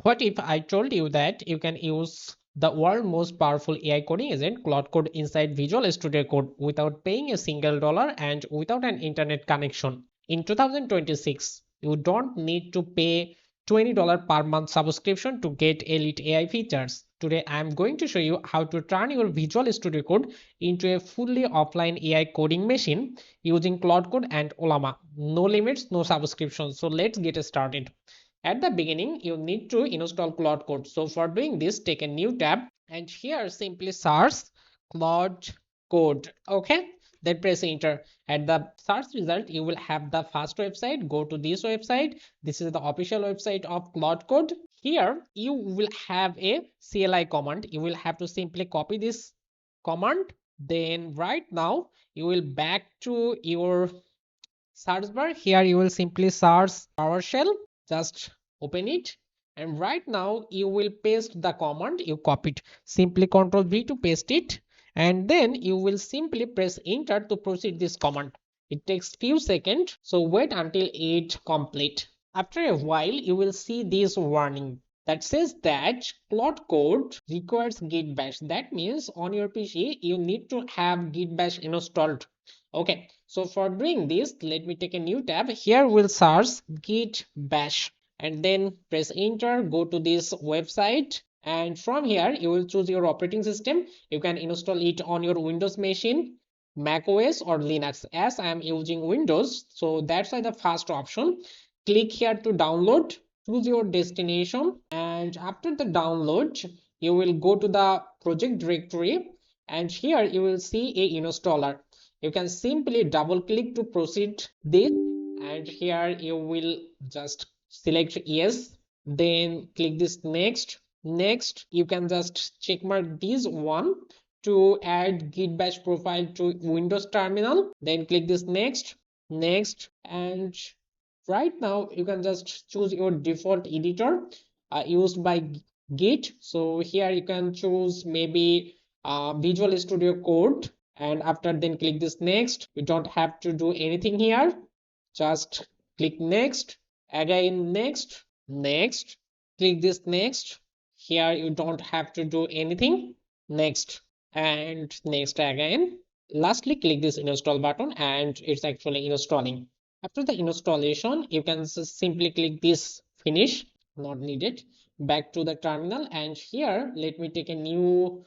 What if I told you that you can use the world's most powerful AI coding agent, Claude Code, inside Visual Studio Code without paying a single dollar and without an internet connection? In 2026, you don't need to pay $20 per month subscription to get elite AI features. Today, I am going to show you how to turn your Visual Studio Code into a fully offline AI coding machine using Claude Code and Ollama. No limits, no subscriptions. So let's get started. At the beginning, you need to install Claude Code. So for doing this, take a new tab and here simply search Claude Code. Okay, then press enter. At the search result, you will have the first website. Go to this website. This is the official website of Claude Code. Here you will have a CLI command. You will have to simply copy this command. Then right now you will back to your search bar. Here you will simply search PowerShell. Just open it, and right now you will paste the command you copied. Simply Ctrl V to paste it, and then you will simply press enter to proceed this command. It takes few seconds, so wait until it complete. After a while you will see this warning that says that Claude Code requires Git Bash. That means on your PC you need to have Git Bash installed. Okay, so for doing this, let me take a new tab. Here we'll search Git Bash and then press enter. Go to this website, and from here you will choose your operating system. You can install it on your Windows machine, Mac OS or Linux. As I am using Windows, so that's why the first option. Click here to download. Choose your destination, and after the download you will go to the project directory, and here you will see a installer. You can simply double click to proceed this, and here you will just select yes, then click this next. You can just check mark this one to add Git Bash profile to Windows terminal, then click this next, and right now you can just choose your default editor used by Git. So here you can choose maybe Visual Studio Code, and after then click this next. You don't have to do anything here, just click next, again next, click this next. Here you don't have to do anything, next, and next again. Lastly, click this install button and it's actually installing. After the installation you can simply click this finish, not needed. Back to the terminal, and here let me take a new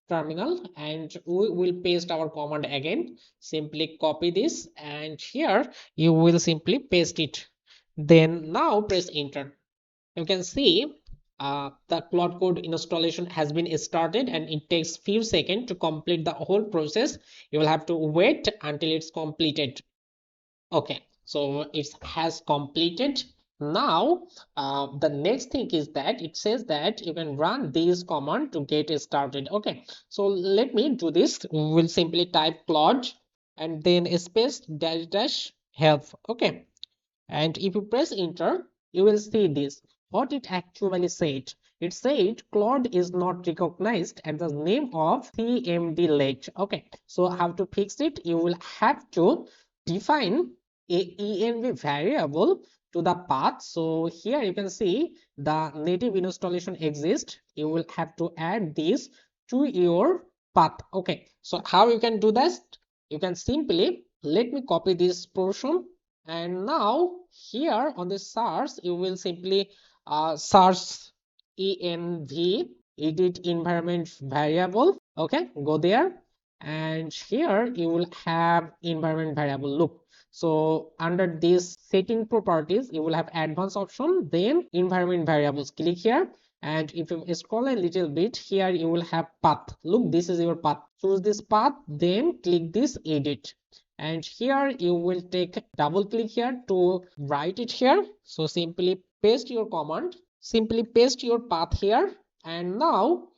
terminal, and we will paste our command again. Simply copy this, and here you will simply paste it, then now press enter. You can see the Claude Code installation has been started, and it takes few seconds to complete the whole process. You will have to wait until it's completed. Okay, so it has completed. Now the next thing is that it says that you can run this command to get it started. Okay, so let me do this. We'll simply type Claude and then space dash dash help. Okay, and if you press enter you will see this, what it actually said. It said Claude is not recognized as the name of CMD late. Okay, so how to fix it? You will have to define a env variable to the path. So here you can see the native installation exists. You will have to add this to your path. Okay, so how you can do that? You can simply, let me copy this portion, and now here on the search you will simply search env edit environment variable. Okay, go there, and here you will have environment variable. Look, so under this setting properties you will have advanced option, then environment variables. Click here, and if you scroll a little bit, here you will have path. Look, this is your path. Choose this path, then click this edit, and here you will take double click here to write it here. So simply paste your command, simply paste your path here, and now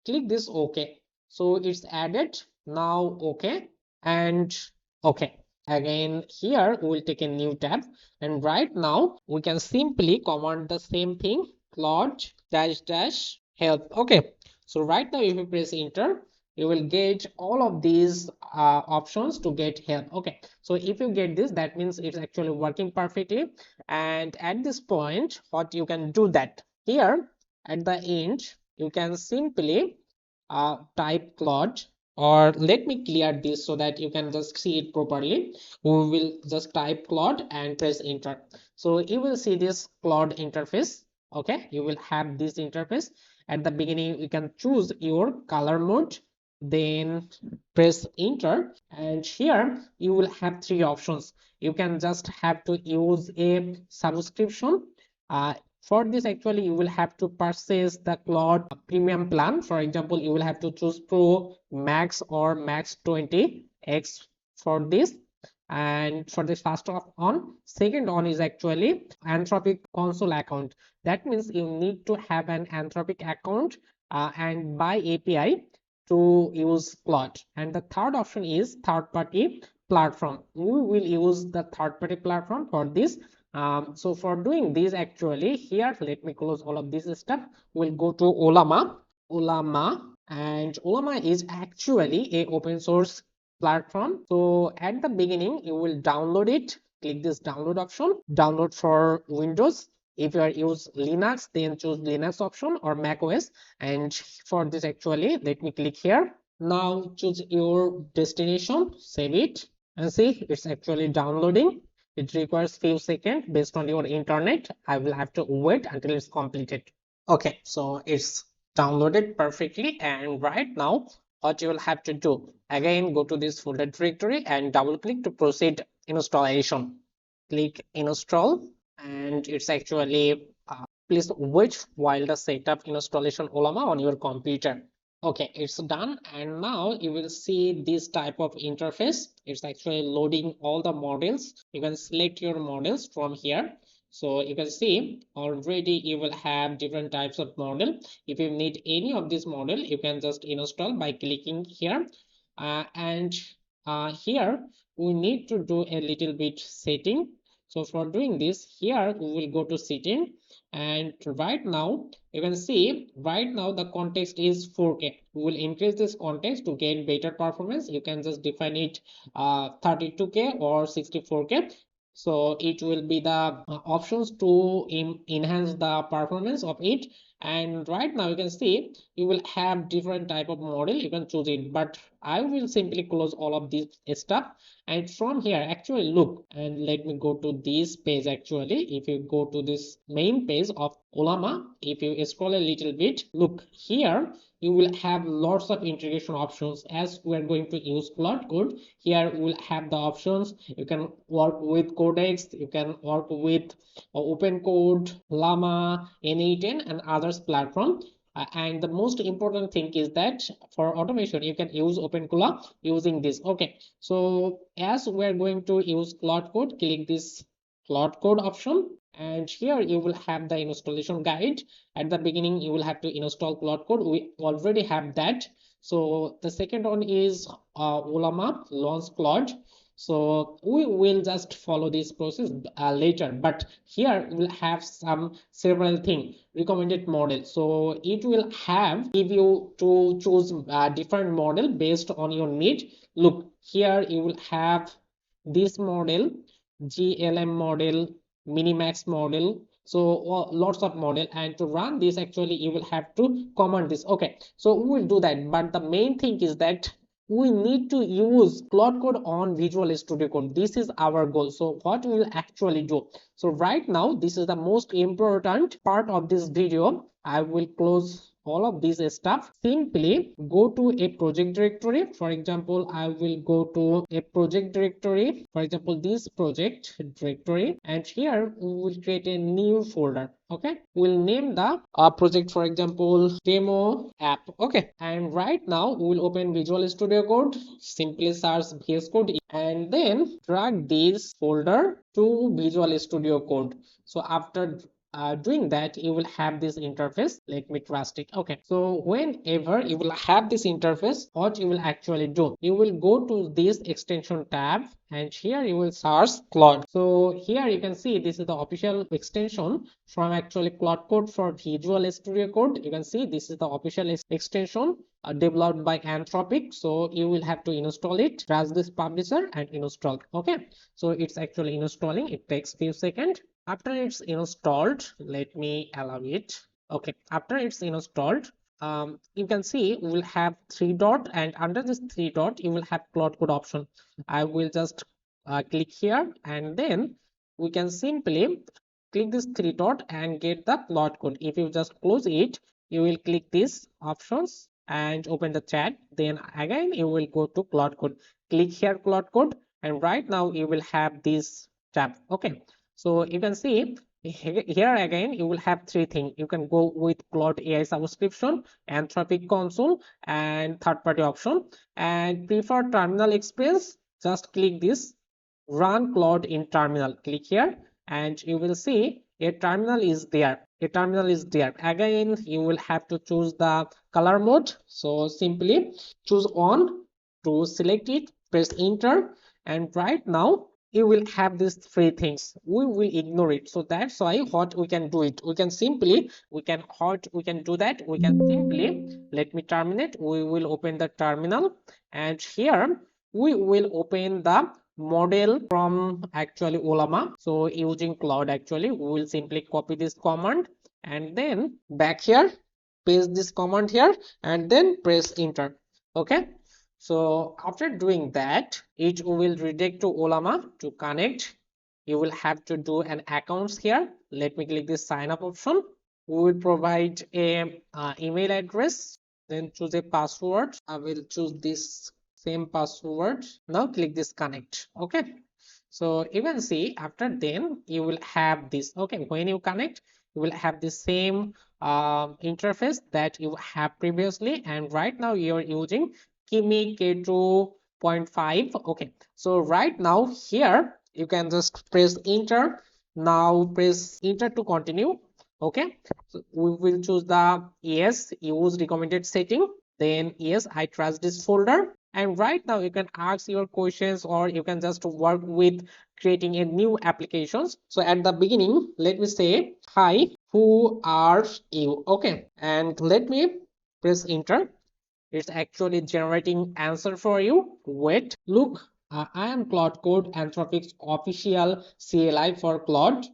click this OK. So it's added. Now OK, and OK. Again here we will take a new tab, and right now we can simply command the same thing, Claude dash dash help. Okay, so right now if you press enter you will get all of these options to get help. Okay, so if you get this, that means it's actually working perfectly. And at this point what you can do that Here at the end, you can simply type Claude, or let me clear this so that you can just see it properly. We will just type Claude and press enter. So you will see this Claude interface. Okay, you will have this interface. At the beginning, you can choose your color mode, then press enter, and here you will have three options. You can just have to use a subscription. For this, actually, you will have to purchase the Claude premium plan. For example, you will have to choose Pro, Max, or Max 20X for this. And for the first on, second on is actually Anthropic console account. That means you need to have an Anthropic account and by API to use Claude. And the third option is third party platform. We will use the third party platform for this. So for doing this, actually here, let me close all of this stuff. We'll go to Ollama, and Ollama is actually a open source platform. So at the beginning, you will download it. Click this download option. Download for Windows. If you are use Linux, then choose Linux option or Mac OS. And for this, actually, let me click here. Now choose your destination, save it, and see it's actually downloading. It requires few seconds based on your internet. I will have to wait until it's completed. Okay, so it's downloaded perfectly, and right now what you will have to do, again go to this folder directory and double click to proceed installation. Click install, and it's actually please wait while the setup installation Ollama on your computer. Okay, it's done, and now you will see this type of interface. It's actually loading all the models. You can select your models from here. So you can see already you will have different types of model. If you need any of this model, you can just install by clicking here. And here we need to do a little bit setting. So for doing this, here we will go to setting, and right now you can see right now the context is 4K. We will increase this context to get better performance. You can just define it 32K or 64K. So it will be the options to enhance the performance of it. And right now you can see you will have different type of model. You can choose it, but I will simply close all of this stuff. And from here, actually look, and let me go to this page. Actually, if you go to this main page of Ollama, if you scroll a little bit, look here, you will have lots of integration options. As we are going to use Claude Code, here we will have the options. You can work with Codex, you can work with Open Code, Llama, N8N, and others platform. And the most important thing is that for automation, you can use OpenCola using this. Okay, so as we're going to use Claude Code, click this Claude Code option, and here you will have the installation guide. At the beginning, you will have to install Claude Code. We already have that. So the second one is Ollama launch Claude. So we will just follow this process later, but here we'll have some several things. Recommended model, so it will have give you to choose a different model based on your need. Look here, you will have this model, GLM model, Minimax model, so lots of model. And to run this, actually you will have to command this. Okay, so we will do that, but the main thing is that we need to use Claude Code on Visual Studio Code. This is our goal. So what we will actually do, so right now this is the most important part of this video. I will close all of this stuff. Simply go to a project directory. For example, I will go to a project directory, for example this project directory, and here we will create a new folder. Okay, we'll name the project, for example demo app. Okay, and right now we will open Visual Studio Code, simply search VS Code, and then drag this folder to Visual Studio Code. So after doing that, you will have this interface. Let me trust it. Okay, so whenever you will have this interface, what you will actually do, you will go to this extension tab, and here you will search Claude. So here you can see this is the official extension from actually Claude Code for Visual Studio Code. You can see this is the official extension developed by Anthropic. So you will have to install it, trust this publisher, and install. Okay, so it's actually installing. It takes few seconds. After it's installed, let me allow it. Okay, after it's installed, you can see we will have three dot, and under this three dot you will have Claude Code option. I will just click here, and then we can simply click this three dot and get the Claude Code. If you just close it, you will click these options and open the chat. Then again you will go to Claude Code. Click here Claude Code, and right now you will have this tab. Okay, so you can see here again you will have three things. You can go with Claude AI subscription, Anthropic console, and third party option. And prefer terminal experience, just click this run Claude in terminal. Click here, and you will see a terminal is there. A terminal is there. Again you will have to choose the color mode, so simply choose on to select it, press enter, and right now you will have these three things. We will ignore it. So that's why what we can do it, we can simply we can do that. We can simply, let me terminate, we will open the terminal, and here we will open the model from actually Ollama. So using Claude, actually we will simply copy this command and then back here paste this command here and then press enter. Okay, so after doing that, it will redirect to Ollama to connect. You will have to do an accounts here. Let me click this sign up option. We will provide a email address, then choose a password. I will choose this same password. Now click this connect. Okay, so you can see after then you will have this. Okay, when you connect, you will have the same interface that you have previously, and right now you are using Kimi K2.5. Okay, so right now here you can just press enter. Now press enter to continue. Okay, so we will choose the yes, use recommended setting, then yes, I trust this folder, and right now you can ask your questions or you can just work with creating a new applications. So at the beginning, let me say hi, who are you? Okay, and let me press enter. It's actually generating answer for you. Wait, look, I am Claude Code, Anthropic's official CLI for Claude.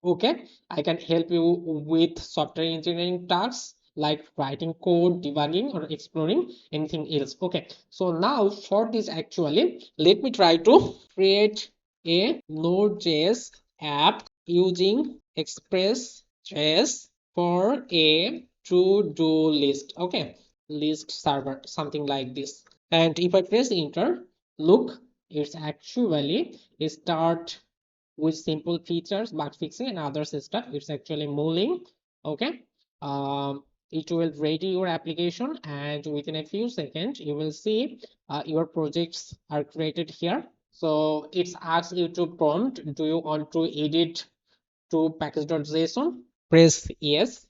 Okay, I can help you with software engineering tasks like writing code, debugging, or exploring anything else. Okay, so now for this, actually, let me try to create a Node.js app using Express.js for a to-do list. Okay, list server, something like this. And if I press enter, look, it's actually start with simple features, bug fixing, and other stuff. It's actually moving. Okay, it will ready your application, and within a few seconds you will see your projects are created here. So it's asks you to prompt, do you want to edit to package.json? Press yes.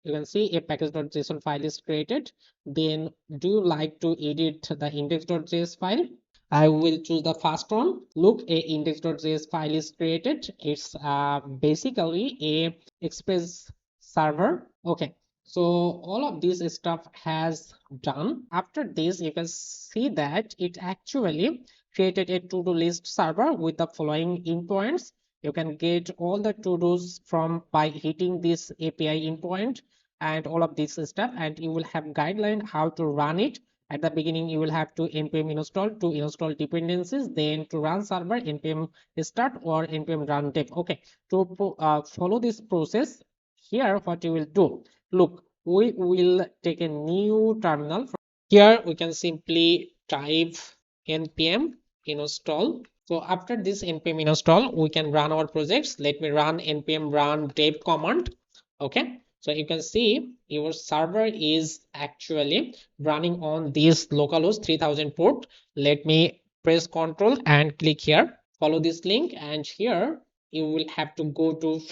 You can see a package.json file is created. Then do you like to edit the index.js file? I will choose the first one. Look, a index.js file is created. It's basically a Express server. Okay, so all of this stuff has done. After this, you can see that it actually created a to-do list server with the following endpoints. You can get all the to-dos from by hitting this API endpoint and all of this stuff, and you will have guideline how to run it. At the beginning you will have to npm install to install dependencies, then to run server npm start or npm run dev. Okay, to follow this process, here what you will do, look, we will take a new terminal. Here we can simply type npm install. So after this npm install, we can run our projects. Let me run npm run dev command. Okay, so you can see your server is actually running on this localhost 3000 port. Let me press Ctrl and click here. Follow this link, and here you will have to go to /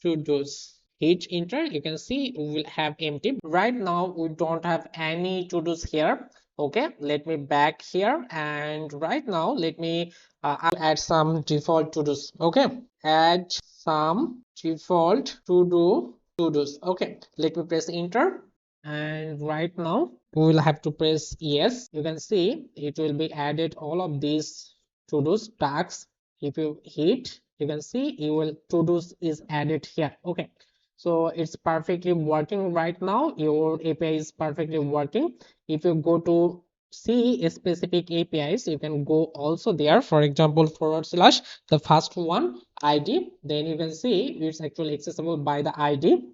to dos. Hit enter. You can see we will have empty. Right now we don't have any to dos here. Okay, let me back here, and right now let me add some default to dos. Okay, add some default to dos. Okay, let me press enter, and right now we will have to press yes. You can see it will be added all of these to dos tasks. If you hit, you can see you will to dos is added here. Okay, So it's perfectly working right now. Your API is perfectly working. If you go to see specific APIs, you can go also there. For example, / the first one ID, then you can see it's actually accessible by the ID.